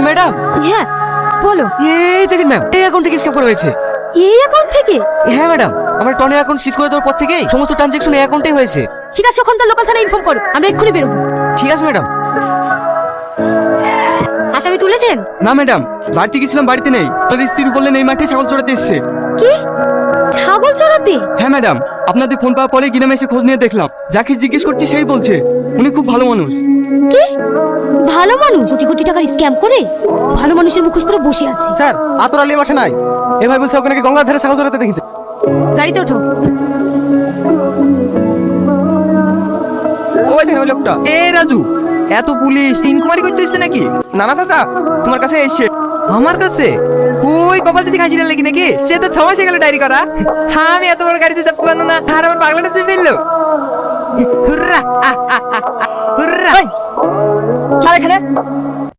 Madam. হ্যাঁ বলো। এই দেখেন ম্যাম, এই অ্যাকাউন্ট থেকে স্ক্যাম করা হয়েছে। এই অ্যাকাউন্ট থেকে? হ্যাঁ ম্যাডাম, আমার টনের অ্যাকাউন্ট সিজ করে দেওয়ার পর থেকেই সমস্ত ট্রানজ্যাকশন এই অ্যাকাউন্টে হয়েছে। ঠিক আছে, ওখানকার লোকাল থানায় ইনফর্ম করো, আমরা এক্ষুনি বেরোবো। ঠিক আছে ম্যাডাম। আসামি তুলেছেন? না ম্যাডাম, বাড়িতে গেছিলাম, বাড়িতে নেই। আপনার স্ত্রী বললেন এই মাঠে ছাগল চড়াতে এসছে। কি ছাগল চড়াতে? হ্যাঁ ম্যাডাম, আপনাদের ফোন পাওয়ার পরে গ্রামে এসে খোঁজ নিয়ে দেখলাম। যাকে জিজ্ঞেস করছি সেই বলছে উনি খুব ভালো মানুষ। কি ভালো মানুষ? কোটি কোটি টাকার স্ক্যাম করে ভালো মানুষের মুখোশ পরে বসে আছে। স্যার আতরালি মাঠে নাই, এ ভাই বলছে ওখানে গঙ্গার ধারে ছাগল চড়াতে দেখেছে। গাড়িতে ওঠো। ওই দেখেন ওই লোকটা। এ রাজু, এত পুলিশ ইনকোয়ারি করতে এসছে নাকি? না না চাচা, তোমার কাছে এসছে। আমার কাছে? ওই কপাল যদি খাসিটা লেগে নাকি? সে তো 6 মাস হয়ে গেল ডায়েরি করা। হ্যাঁ, আমি এত বড় গাড়িতে চাপতে পারলো না, আর আমার পাগলাটা চেপে ফেললো। হুররা হুররা। চল এখানে।